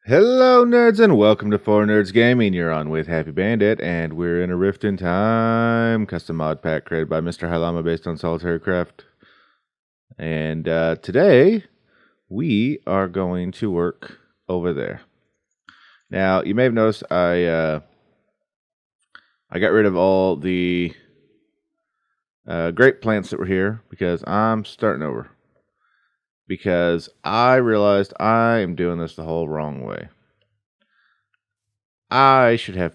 Hello, nerds, and welcome to 4Nerds Gaming. You're on with Happy Bandit, and we're in a Rift in Time custom mod pack created by MrHilamma based on SolitaryCraft. And today, we are going to work over there. Now, you may have noticed I got rid of all the grape plants that were here because I'm starting over. Because I realized I am doing this the whole wrong way. I should have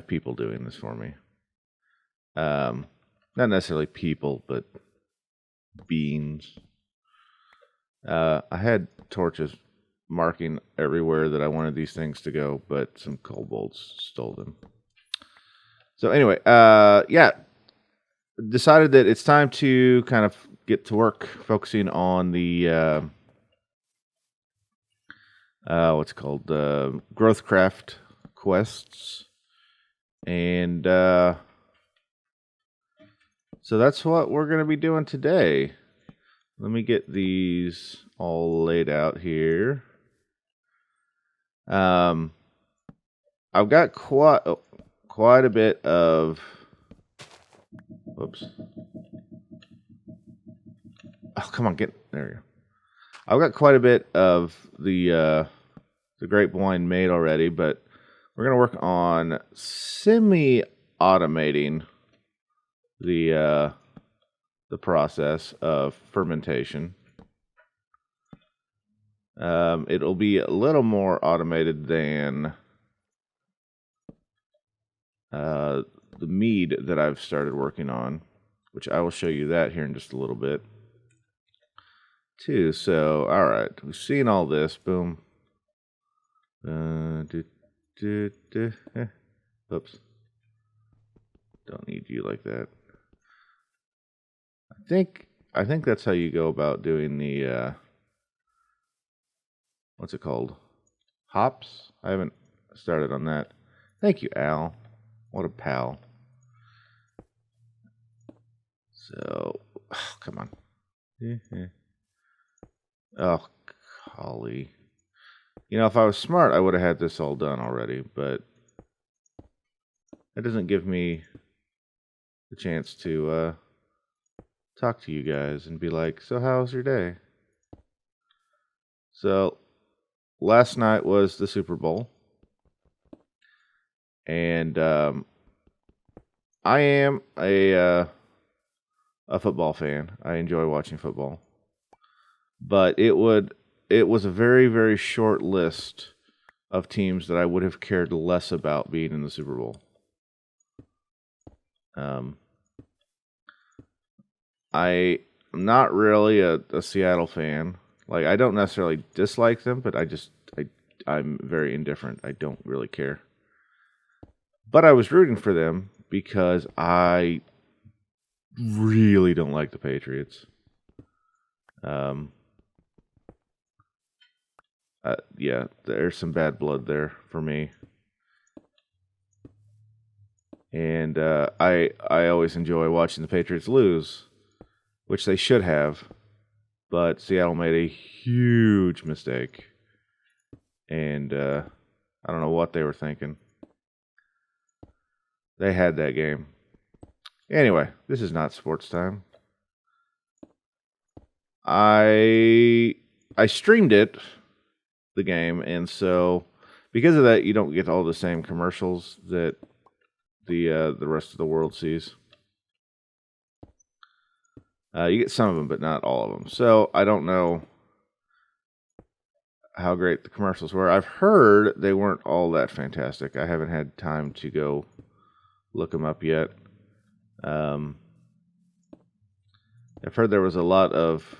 people doing this for me. Not necessarily people, but beans. I had torches marking everywhere that I wanted these things to go, but some kobolds stole them. So anyway, yeah, decided that it's time to kind of get to work focusing on the what's it called, GrowthCraft quests, and so that's what we're going to be doing today. Let me get these all laid out here. I've got quite a bit of. Whoops. Oh, come on, there you go. I've got quite a bit of the grape wine made already, but we're going to work on semi-automating the process of fermentation. It'll be a little more automated than the mead that I've started working on, which I will show you that here in just a little bit too. So, all right, we've seen all this. Boom. Oops. Don't need you like that. I think that's how you go about doing the what's it called? Hops? I haven't started on that. Thank you, Al. What a pal. So, oh, come on. Oh, golly. You know, if I was smart, I would have had this all done already, but that doesn't give me the chance to talk to you guys and be like, so how's your day? So, last night was the Super Bowl, and I am a football fan. I enjoy watching football, but it was a very, very short list of teams that I would have cared less about being in the Super Bowl. I'm not really a Seattle fan. Like, I don't necessarily dislike them, but I'm very indifferent. I don't really care. But I was rooting for them because I really don't like the Patriots. Yeah, there's some bad blood there for me. And I always enjoy watching the Patriots lose, which they should have. But Seattle made a huge mistake. And I don't know what they were thinking. They had that game. Anyway, this is not sports time. I streamed it, the game, and so because of that, you don't get all the same commercials that the rest of the world sees. You get some of them, but not all of them. So I don't know how great the commercials were. I've heard they weren't all that fantastic. I haven't had time to go look them up yet. I've heard there was a lot of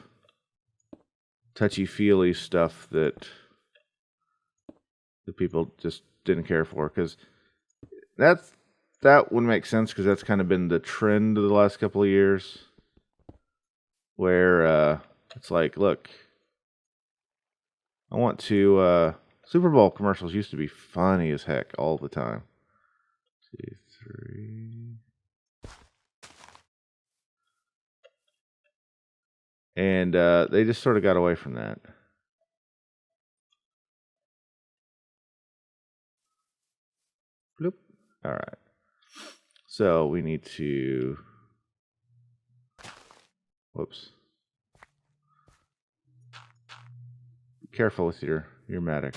touchy-feely stuff that the people just didn't care for, because that would make sense, because that's kind of been the trend of the last couple of years, where it's like, look, I want to Super Bowl commercials used to be funny as heck all the time. 2, 3. And they just sort of got away from that. All right. So we need to. Whoops. Be careful with your mattock.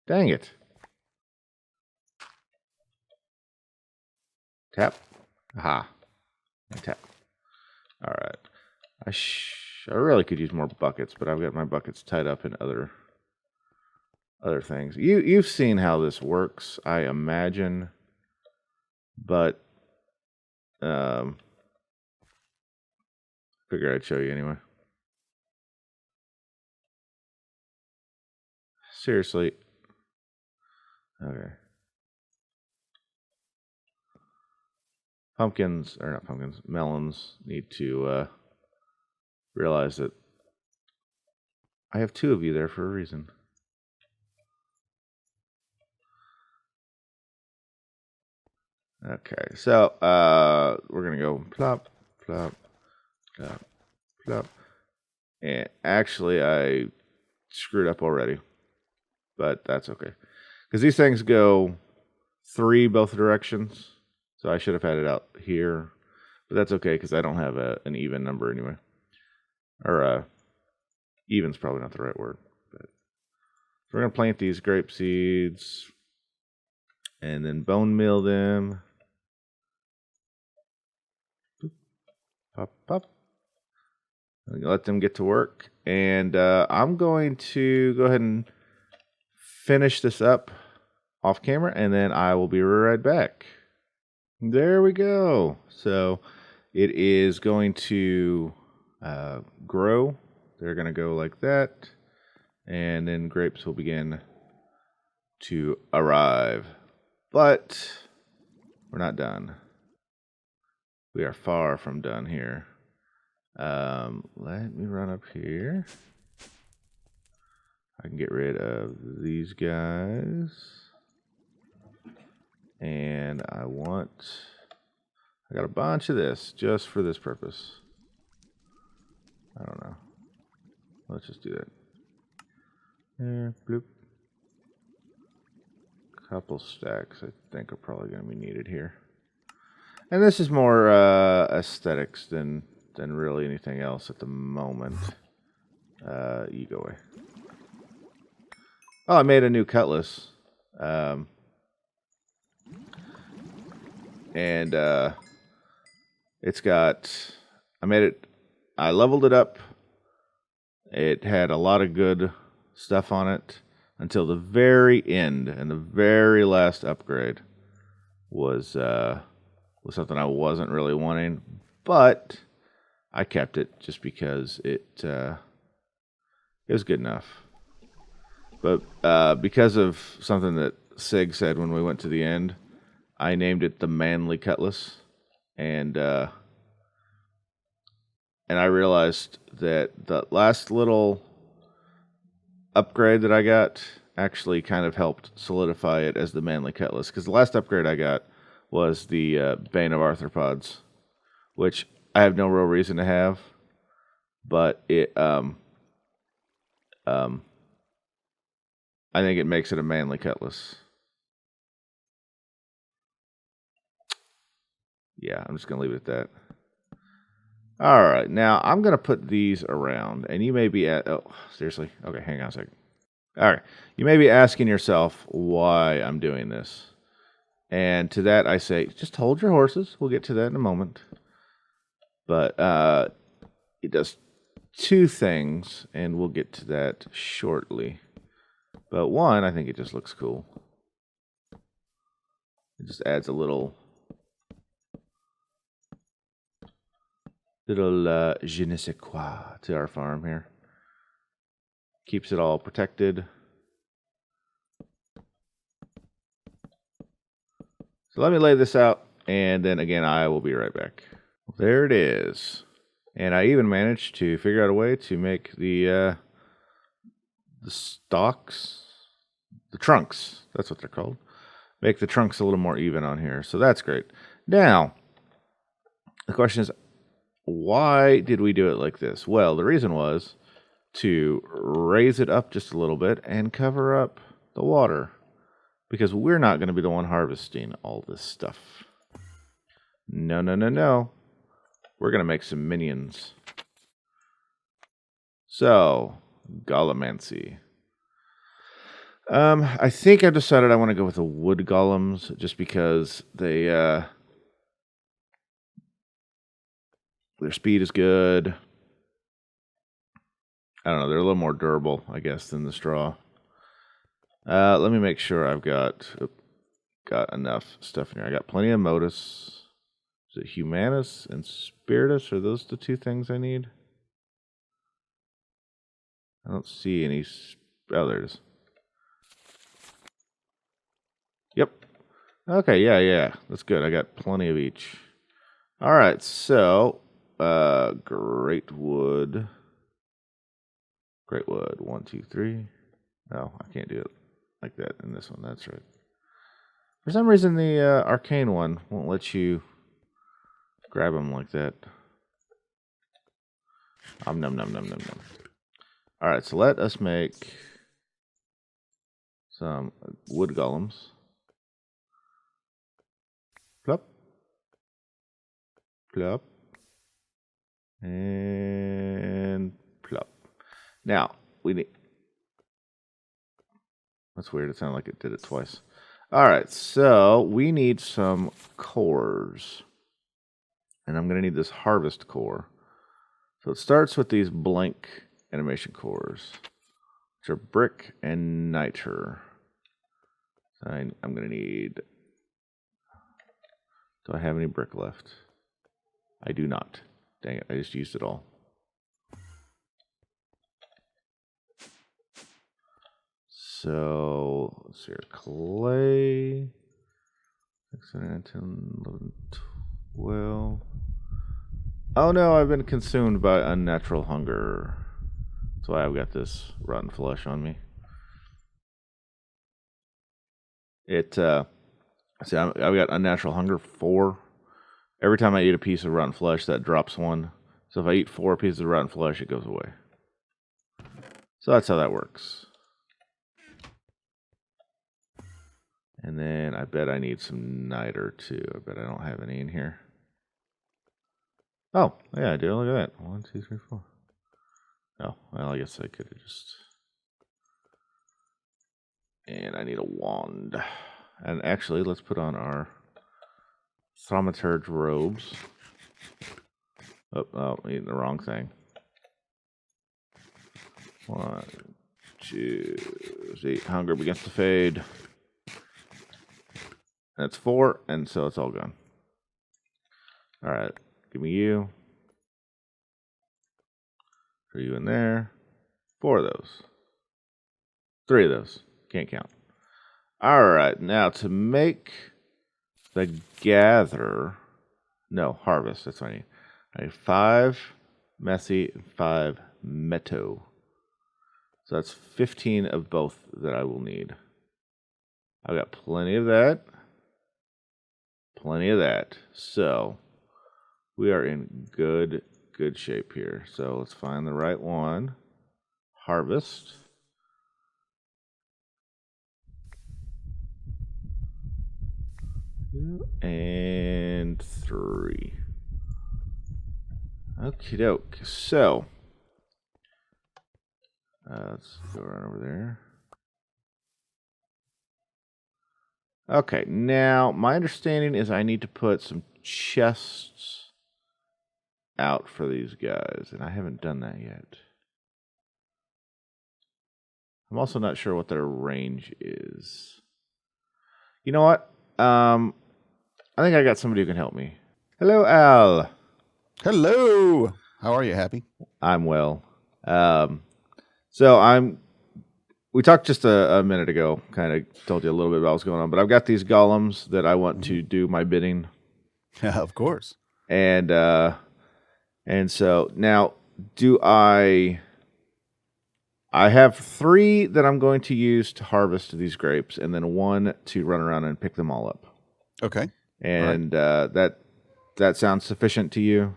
Dang it. Tap. Aha. And tap. All right. I really could use more buckets, but I've got my buckets tied up in other things. You've seen how this works, I imagine, but figure I'd show you anyway. Seriously. Okay. Melons need to realize that I have two of you there for a reason. Okay, so we're gonna go plop, plop, plop, plop. And actually, I screwed up already, but that's okay, because these things go 3 both directions. So I should have had it out here, but that's okay because I don't have an even number anyway. Or even's probably not the right word. But so we're gonna plant these grape seeds, and then bone meal them. Pop, pop. Let them get to work. And I'm going to go ahead and finish this up off camera, and then I will be right back. There we go. So it is going to grow. They're going to go like that. And then grapes will begin to arrive. But we're not done. We are far from done here. Let me run up here. I can get rid of these guys. And I got a bunch of this just for this purpose. I don't know. Let's just do that. There, bloop. Couple stacks I think are probably going to be needed here. And this is more aesthetics than really anything else at the moment. You go away. Oh, I made a new cutlass. And it's got, I leveled it up. It had a lot of good stuff on it until the very end, and the very last upgrade was something I wasn't really wanting, but I kept it just because it was good enough. But because of something that Sig said when we went to the end, I named it the Manly Cutlass, and I realized that the last little upgrade that I got actually kind of helped solidify it as the Manly Cutlass, because the last upgrade I got was the Bane of Arthropods, which I have no real reason to have, but it I think it makes it a manly cutlass. Yeah, I'm just going to leave it at that. All right, now I'm going to put these around, and you may be oh, seriously? Okay, hang on a second. All right, you may be asking yourself why I'm doing this. And to that I say, just hold your horses. We'll get to that in a moment. But it does 2 things, and we'll get to that shortly. But one, I think it just looks cool. It just adds a little je ne sais quoi to our farm here. Keeps it all protected. So let me lay this out, and then again I will be right back. There it is. And I even managed to figure out a way to make the stalks, the trunks, that's what they're called. Make the trunks a little more even on here. So that's great. Now, the question is, why did we do it like this? Well, the reason was to raise it up just a little bit and cover up the water. Because we're not going to be the one harvesting all this stuff. No, no, no, no. We're going to make some minions. So, Golemancy. I think I've decided I want to go with the wood golems just because their speed is good. I don't know, they're a little more durable, I guess, than the straw. Let me make sure I've got enough stuff in here. I got plenty of modus. Is it humanus and spiritus? Are those the two things I need? I don't see any. Oh, there it is. Yep. Okay, yeah. That's good. I got plenty of each. All right, so great wood. Great wood. 1, 2, 3. No, I can't do it like that in this one. That's right. For some reason, the arcane one won't let you grab them like that. Nom nom nom nom nom. All right, so let us make some wood golems. Plop. Plop. And plop. Now, we need... That's weird. It sounded like it did it twice. All right, so we need some cores. And I'm going to need this harvest core. So it starts with these blank animation cores, which are brick and niter. So I'm going to need... Do I have any brick left? I do not. Dang it, I just used it all. So, let's see here. Clay. 6, 9, 10, 11, 12. Oh no, I've been consumed by unnatural hunger. That's why I've got this rotten flesh on me. See, I've got unnatural hunger 4. Every time I eat a piece of rotten flesh, that drops 1. So if I eat 4 pieces of rotten flesh, it goes away. So that's how that works. And then I bet I need some niter too. I bet I don't have any in here. Oh, yeah, I do. Look at that. 1, 2, 3, 4. Oh, well, I guess I could have just... And I need a wand. And actually, let's put on our thaumaturge robes. Oh, I'm eating the wrong thing. 1, 2, 3. Hunger begins to fade. That's 4, and so it's all gone. All right, give me you. Throw you in there. 4 of those. 3 of those. Can't count. All right, now to make the harvest. That's what I need. I need 5 messy and 5 meto. So that's 15 of both that I will need. I've got plenty of that. Plenty of that. So we are in good shape here. So let's find the right one. Harvest. And 3. Okie doke. So let's go right over there. Okay, now my understanding is I need to put some chests out for these guys, and I haven't done that yet. I'm also not sure what their range is. You know what? I think I got somebody who can help me. Hello, Al. Hello. How are you, Happy? I'm well. We talked just a minute ago, kind of told you a little bit about what's going on, but I've got these golems that I want to do my bidding. Of course. And so now I have 3 that I'm going to use to harvest these grapes, and then 1 to run around and pick them all up. Okay. And that sounds sufficient to you?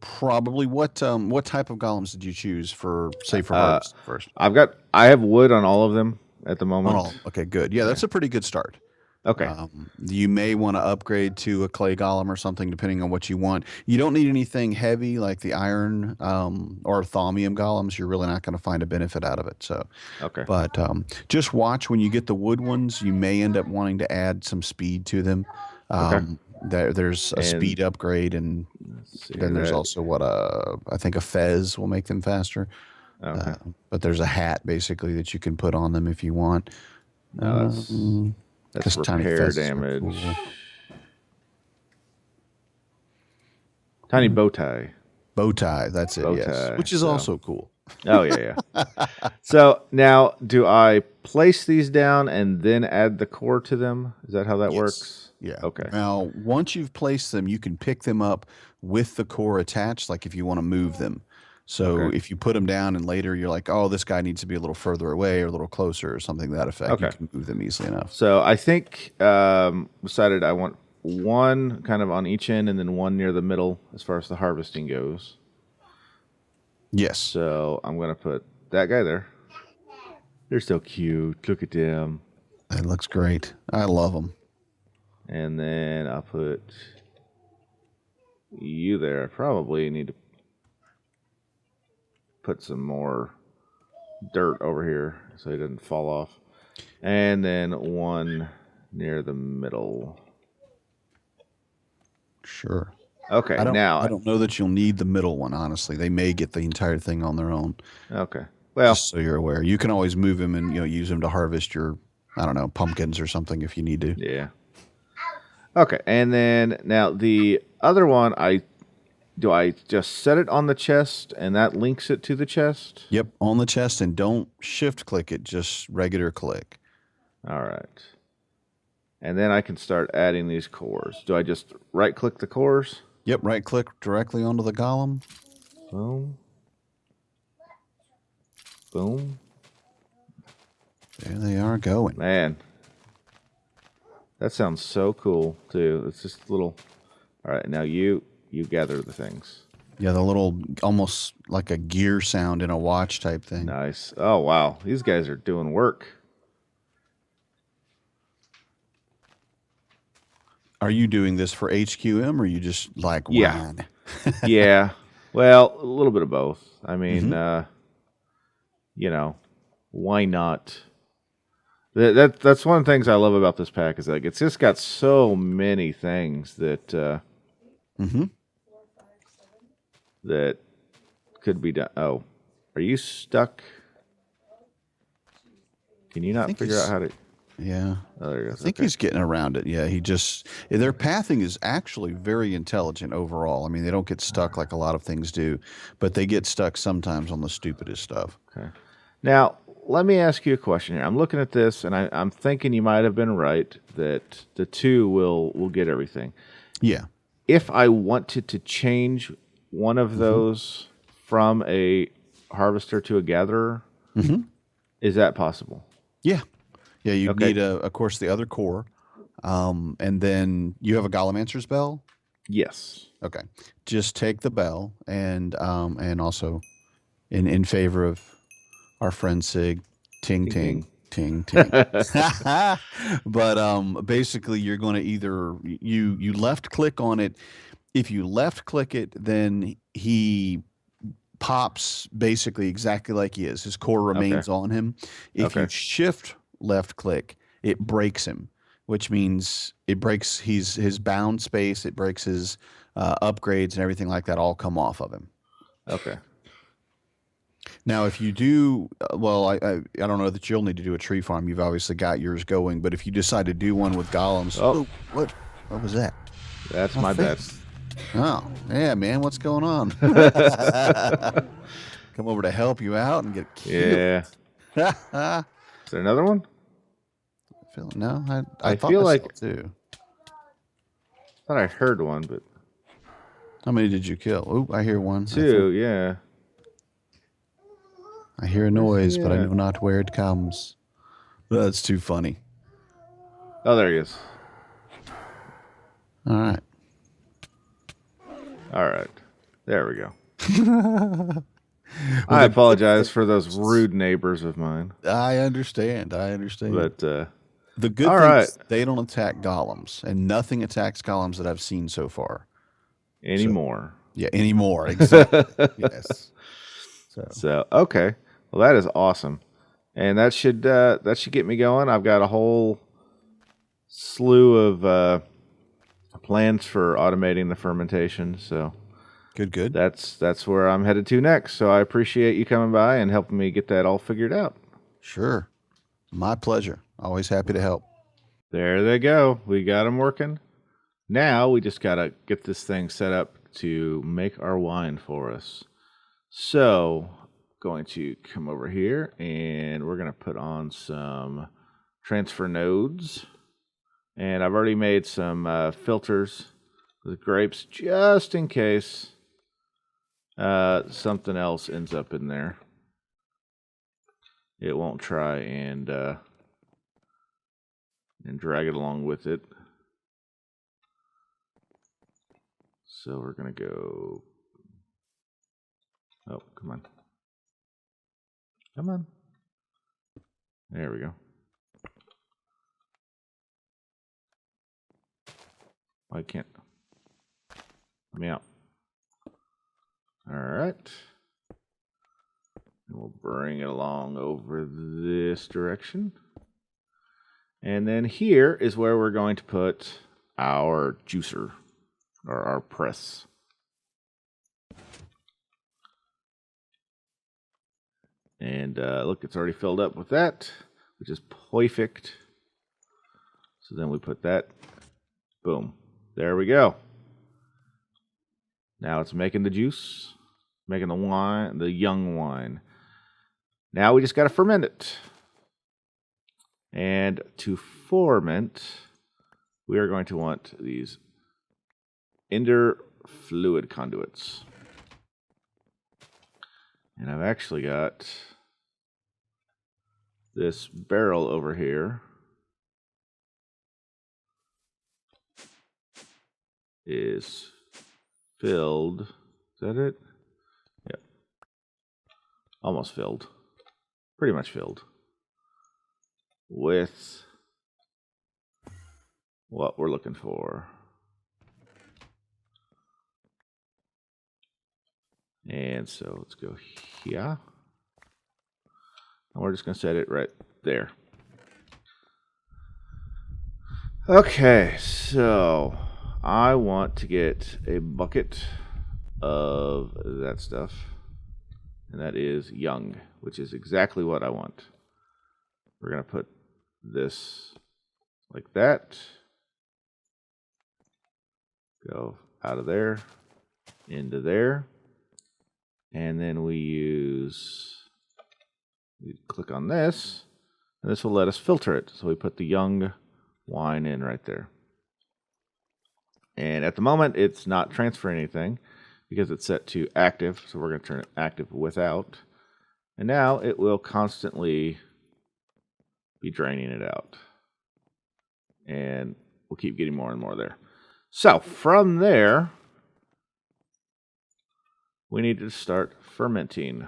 Probably. What type of golems did you choose for harvest first? I have wood on all of them. at the On all. moment. Okay, good. Yeah, that's a pretty good start. Okay. You may want to upgrade to a clay golem or something, depending on what you want. You don't need anything heavy like the iron or thaumium golems. You're really not going to find a benefit out of it. So, Okay. but just watch when you get the wood ones. You may end up wanting to add some speed to them. Okay. There's a And speed upgrade, and let's see then there's that. also what I think a fez will make them faster. Okay. But there's a hat basically that you can put on them if you want. No, that's Because tiny repair fezzes are damage. cool. Tiny bow tie. Bow tie, that's it, Bow yes. tie, Which is so- also cool. Oh yeah. So now, do I place these down and then add the core to them? Is that how that Yes. works? Yeah. Okay. Now, once you've placed them, you can pick them up with the core attached, like if you want to move them. So Okay. if you put them down and later you're like, oh, this guy needs to be a little further away or a little closer or something to that effect, you Okay. can move them easily enough. So I think decided I want one kind of on each end and then one near the middle as far as the harvesting goes. Yes. So I'm gonna put that guy there. They're so cute. Look at them. That looks great. I love them. And then I'll put you there. I probably need to put some more dirt over here so he doesn't fall off. And then one near the middle. Sure. Okay, I now. don't know that you'll need the middle one, honestly. They may get the entire thing on their own. Okay. Well, Just so you're aware. You can always move them and use them to harvest your, I don't know, pumpkins or something if you need to. yeah. Okay, and then now the other one, I just set it on the chest and that links it to the chest? Yep, on the chest, and don't shift click it, just regular click. All right. And then I can start adding these cores. Do I just right click the cores? Yep, right click directly onto the golem. Boom. Boom. There they are going. Man. That sounds so cool too. It's just little. All right, now you gather the things. Yeah, the little almost like a gear sound in a watch type thing. Nice. Oh wow, these guys are doing work. Are you doing this for HQM or are you just like Yeah. whine? Yeah. Well, a little bit of both. I mean, why not? That's one of the things I love about this pack is like it's just got so many things that that could be done. Oh, are you stuck? Can you not figure out how to? Yeah. Oh, there you go. I think he's getting around it. Yeah, their pathing is actually very intelligent overall. I mean, they don't get stuck like a lot of things do, but they get stuck sometimes on the stupidest stuff. Okay. Now, let me ask you a question here. I'm looking at this, and I'm thinking you might have been right that the two will get everything. Yeah. If I wanted to change one of those from a harvester to a gatherer, is that possible? Yeah. Yeah, you Okay. need, of course, the other core. And then you have a Golemancer's bell? Yes. Okay. Just take the bell and also in favor of our friend Sig, ting ting ting ting. But basically you're going to either you left click on it. If you left click it, then he pops basically exactly like he is. His core remains on him. If you shift left click, it breaks him, which means it breaks his bound space. It breaks his upgrades and everything like that all come off of him. Okay. Now, if you do, well, I don't know that you'll need to do a tree farm. You've obviously got yours going, but if you decide to do one with golems, what was that? That's my bad. Oh, yeah, man, what's going on? Come over to help you out and get killed. Yeah. Is there another one? No, I thought feel I like saw two. I thought I heard one, but How many did you kill? Oh, I hear one. two. Yeah. I hear a noise, but I Yeah. know not where it comes. That's too funny. Oh, there he is. All right. All right. There we go. Well, I apologize for those rude neighbors of mine. I understand. I understand. But The good all thing right, is they don't attack golems, and nothing attacks golems that I've seen so far. So, anymore. yeah, anymore. Exactly. Yes. So, So okay, well that is awesome, and that should get me going. I've got a whole slew of plans for automating the fermentation. So good. that's where I'm headed to next. So I appreciate you coming by and helping me get that all figured out. Sure. My pleasure. Always happy to help. There they go. We got them working. Now we just gotta get this thing set up to make our wine for us. So, going to come over here and we're going to put on some transfer nodes. And I've already made some filters with grapes just in case something else ends up in there. It won't try and drag it along with it. So we're going to go. Oh, come on. Come on. There we go. I can't. Let me out. All right. And we'll bring it along over this direction. And then here is where we're going to put our juicer or our press. And look, it's already filled up with that, which is perfect. So then we put that. Boom. There we go. Now it's making the juice, making the wine, the young wine. Now we just got to ferment it. And to ferment, we are going to want these interfluid conduits. And I've actually got this barrel over here. Is filled. Is that it? Yep. Almost filled. Pretty much filled. With what we're looking for. And so let's go here. And we're just going to set it right there. Okay, so I want to get a bucket of that stuff. And that is young, which is exactly what I want. We're going to put this like that. Go out of there, into there. And then we click on this, and this will let us filter it. So we put the young wine in right there. And at the moment, it's not transferring anything because it's set to active. So we're going to turn it active without. And now it will constantly be draining it out. And we'll keep getting more and more there. So from there, we need to start fermenting.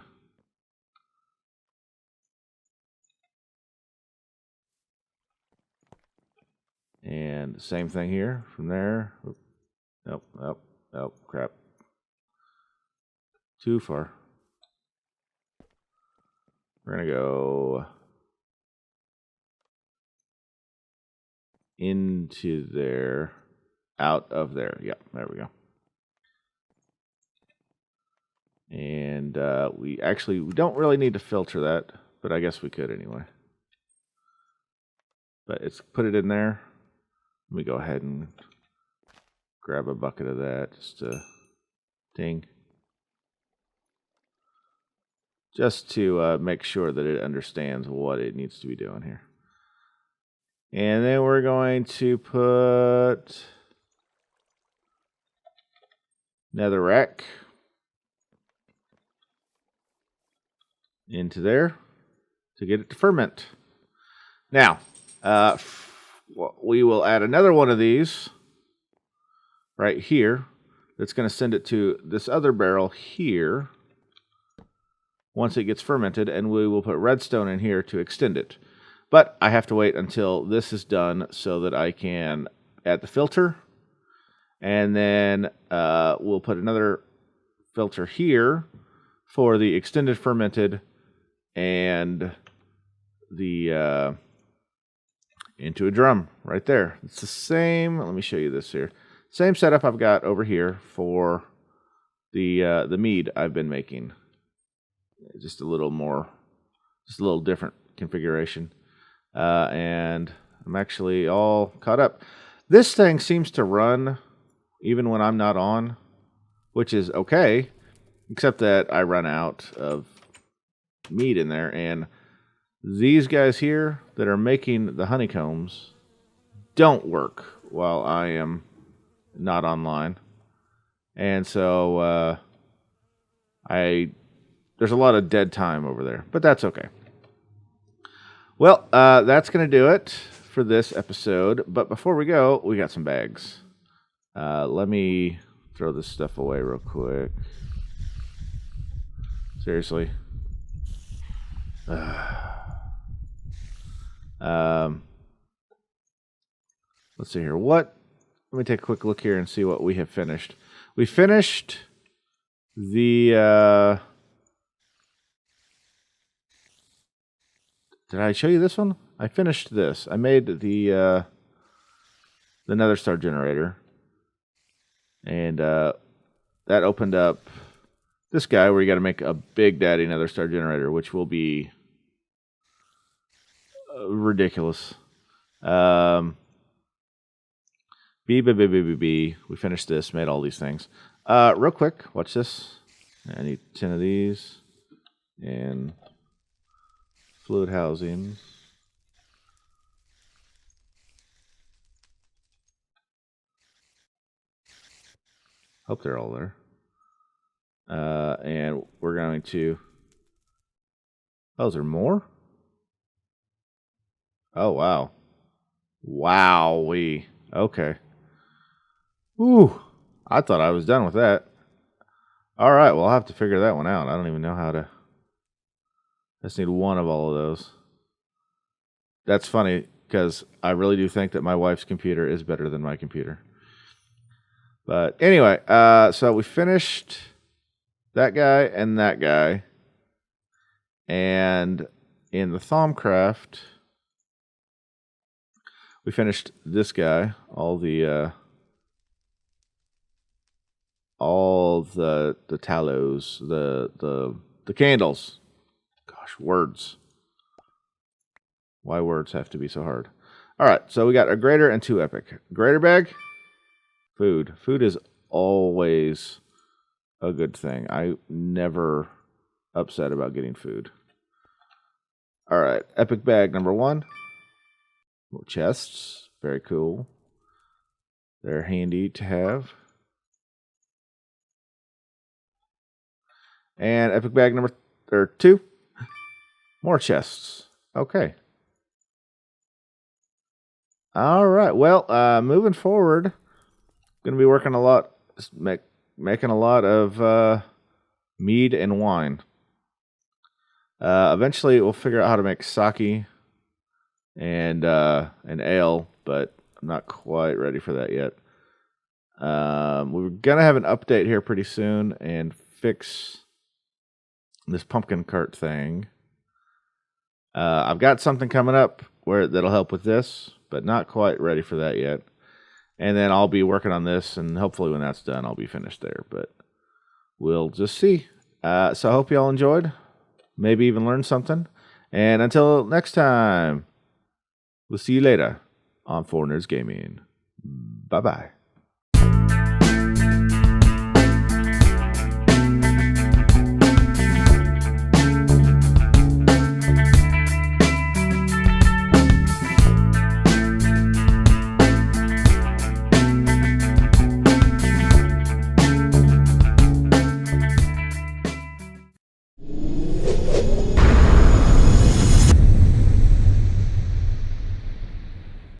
And same thing here. From there, oh, crap. Too far. We're going to go into there, out of there. Yep, there we go. And we don't really need to filter that, but I guess we could anyway. But it's put it in there. Let me go ahead and grab a bucket of that, just to ding. Just to make sure that it understands what it needs to be doing here. And then we're going to put netherrack into there to get it to ferment. Now, we will add another one of these right here that's going to send it to this other barrel here. once it gets fermented, and we will put redstone in here to extend it. But I have to wait until this is done so that I can add the filter. And then we'll put another filter here for the extended fermented and the into a drum right there. It's the same. Let me show you this here. Same setup I've got over here for the mead I've been making. Just a little different configuration. And I'm actually all caught up. This thing seems to run even when I'm not on, which is okay, except that I run out of meat in there. And these guys here that are making the honeycombs don't work while I am not online. And so there's a lot of dead time over there, but that's okay. Well, that's going to do it for this episode. But before we go, we got some bags. Let me throw this stuff away real quick. Seriously. Let's see here. Let me take a quick look here and see what we have finished. We finished the... Did I show you this one? I finished this. I made the Nether Star generator. And that opened up this guy where you got to make a Big Daddy Nether Star generator, which will be ridiculous. We finished this, made all these things. Real quick, watch this. I need 10 of these. And fluid housings. Hope they're all there. And we're going to... Oh, is there more? Oh, wow. Wowee. Okay. Ooh. I thought I was done with that. All right, well, I'll have to figure that one out. I don't even know how to... I just need one of all of those. That's funny, because I really do think that my wife's computer is better than my computer. But anyway, so we finished that guy and that guy. And in the Thaumcraft, we finished this guy, all the tallows, the candles. Gosh, words. Why words have to be so hard? All right, so we got a grater and 2 epic. Grater bag, food. Food is always a good thing. I'm never upset about getting food. All right, epic bag number 1. More chests, very cool. They're handy to have. And epic bag number 2. More chests. Okay. All right. Well, moving forward, going to be working a lot, making a lot of mead and wine. Eventually, we'll figure out how to make sake and ale, but I'm not quite ready for that yet. We're going to have an update here pretty soon and fix this pumpkin cart thing. I've got something coming up that'll help with this, but not quite ready for that yet. And then I'll be working on this, and hopefully when that's done, I'll be finished there. But we'll just see. So I hope you all enjoyed. Maybe even learned something. And until next time, we'll see you later on 4Nerds Gaming. Bye-bye.